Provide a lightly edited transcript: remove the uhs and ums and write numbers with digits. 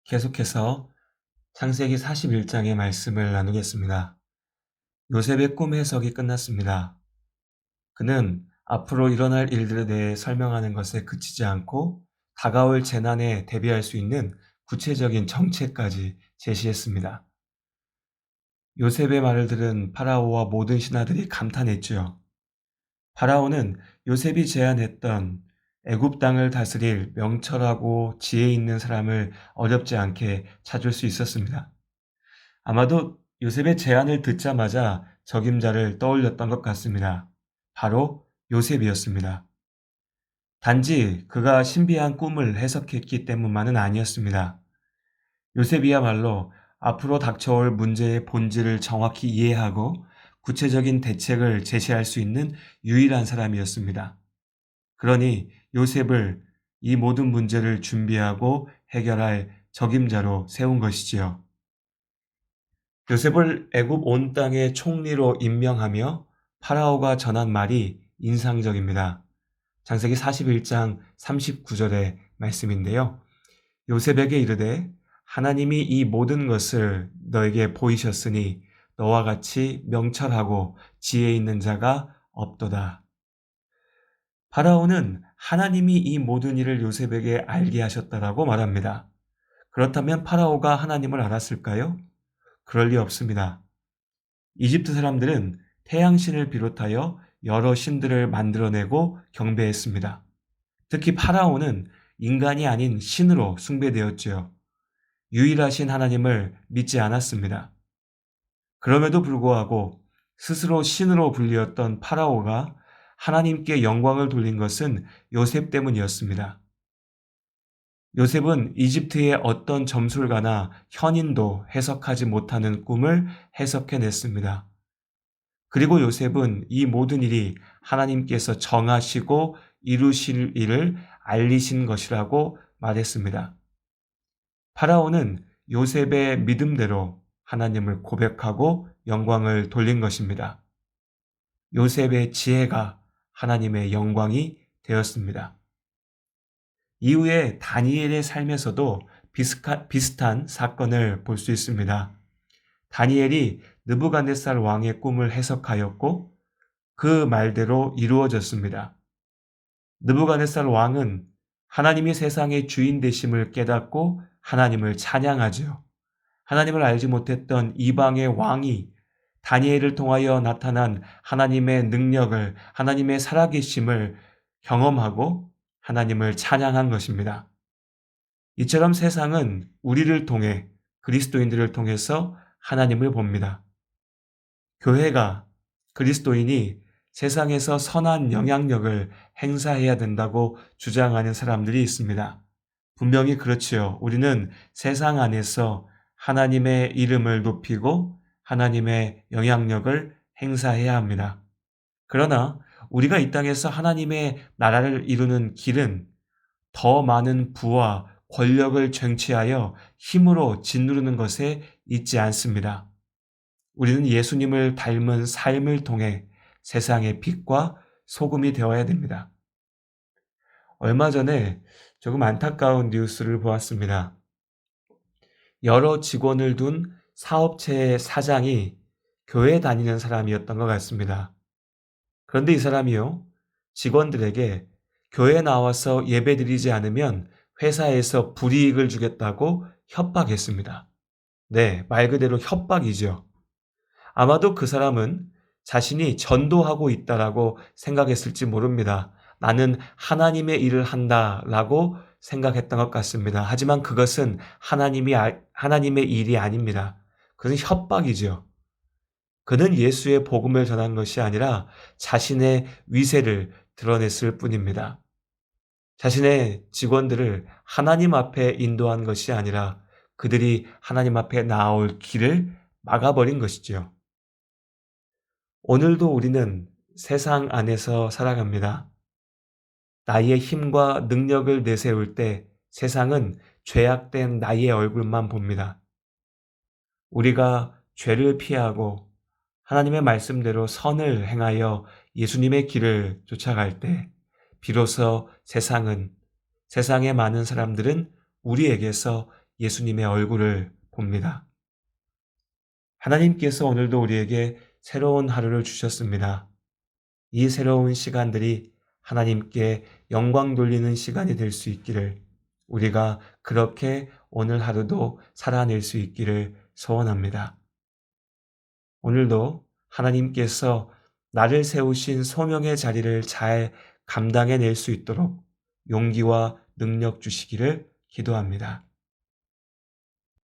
계속해서 창세기 41장의 말씀을 나누겠습니다. 요셉의 꿈 해석이 끝났습니다. 그는 앞으로 일어날 일들에 대해 설명하는 것에 그치지 않고 다가올 재난에 대비할 수 있는 구체적인 정책까지 제시했습니다. 요셉의 말을 들은 파라오와 모든 신하들이 감탄했지요. 파라오는 요셉이 제안했던 애굽 땅을 다스릴 명철하고 지혜 있는 사람을 어렵지 않게 찾을 수 있었습니다. 아마도 요셉의 제안을 듣자마자 적임자를 떠올렸던 것 같습니다. 바로 요셉이었습니다. 단지 그가 신비한 꿈을 해석했기 때문만은 아니었습니다. 요셉이야말로 앞으로 닥쳐올 문제의 본질을 정확히 이해하고 구체적인 대책을 제시할 수 있는 유일한 사람이었습니다. 그러니 요셉을 이 모든 문제를 준비하고 해결할 적임자로 세운 것이지요. 요셉을 애굽 온 땅의 총리로 임명하며 파라오가 전한 말이 인상적입니다. 창세기 41장 39절의 말씀인데요. 요셉에게 이르되 하나님이 이 모든 것을 너에게 보이셨으니 너와 같이 명철하고 지혜 있는 자가 없도다. 파라오는 하나님이 이 모든 일을 요셉에게 알게 하셨다라고 말합니다. 그렇다면 파라오가 하나님을 알았을까요? 그럴 리 없습니다. 이집트 사람들은 태양신을 비롯하여 여러 신들을 만들어내고 경배했습니다. 특히 파라오는 인간이 아닌 신으로 숭배되었지요. 유일하신 하나님을 믿지 않았습니다. 그럼에도 불구하고 스스로 신으로 불리었던 파라오가 하나님께 영광을 돌린 것은 요셉 때문이었습니다. 요셉은 이집트의 어떤 점술가나 현인도 해석하지 못하는 꿈을 해석해냈습니다. 그리고 요셉은 이 모든 일이 하나님께서 정하시고 이루실 일을 알리신 것이라고 말했습니다. 파라오는 요셉의 믿음대로 하나님을 고백하고 영광을 돌린 것입니다. 요셉의 지혜가 하나님의 영광이 되었습니다. 이후에 다니엘의 삶에서도 비슷한 사건을 볼 수 있습니다. 다니엘이 느부갓네살 왕의 꿈을 해석하였고 그 말대로 이루어졌습니다. 느부갓네살 왕은 하나님이 세상의 주인 되심을 깨닫고 하나님을 찬양하죠. 하나님을 알지 못했던 이방의 왕이 다니엘을 통하여 나타난 하나님의 능력을, 하나님의 살아계심을 경험하고 하나님을 찬양한 것입니다. 이처럼 세상은 우리를 통해 그리스도인들을 통해서 하나님을 봅니다. 교회가 그리스도인이 세상에서 선한 영향력을 행사해야 된다고 주장하는 사람들이 있습니다. 분명히 그렇지요. 우리는 세상 안에서 하나님의 이름을 높이고 하나님의 영향력을 행사해야 합니다. 그러나 우리가 이 땅에서 하나님의 나라를 이루는 길은 더 많은 부와 권력을 쟁취하여 힘으로 짓누르는 것에 있지 않습니다. 우리는 예수님을 닮은 삶을 통해 세상의 빛과 소금이 되어야 됩니다. 얼마 전에 조금 안타까운 뉴스를 보았습니다. 여러 직원을 둔 사업체의 사장이 교회 다니는 사람이었던 것 같습니다. 그런데 이 사람이요, 직원들에게 교회 나와서 예배드리지 않으면 회사에서 불이익을 주겠다고 협박했습니다. 네, 말 그대로 협박이죠. 아마도 그 사람은 자신이 전도하고 있다라고 생각했을지 모릅니다. 나는 하나님의 일을 한다라고 생각했던 것 같습니다. 하지만 그것은 하나님의 일이 아닙니다. 그것은 협박이죠. 그는 예수의 복음을 전한 것이 아니라 자신의 위세를 드러냈을 뿐입니다. 자신의 직원들을 하나님 앞에 인도한 것이 아니라 그들이 하나님 앞에 나아올 길을 막아버린 것이지요. 오늘도 우리는 세상 안에서 살아갑니다. 나의 힘과 능력을 내세울 때 세상은 죄악된 나의 얼굴만 봅니다. 우리가 죄를 피하고 하나님의 말씀대로 선을 행하여 예수님의 길을 쫓아갈 때 비로소 세상의 많은 사람들은 우리에게서 예수님의 얼굴을 봅니다. 하나님께서 오늘도 우리에게 새로운 하루를 주셨습니다. 이 새로운 시간들이 하나님께 영광 돌리는 시간이 될 수 있기를, 우리가 그렇게 오늘 하루도 살아낼 수 있기를 소원합니다. 오늘도 하나님께서 나를 세우신 소명의 자리를 잘 감당해낼 수 있도록 용기와 능력 주시기를 기도합니다.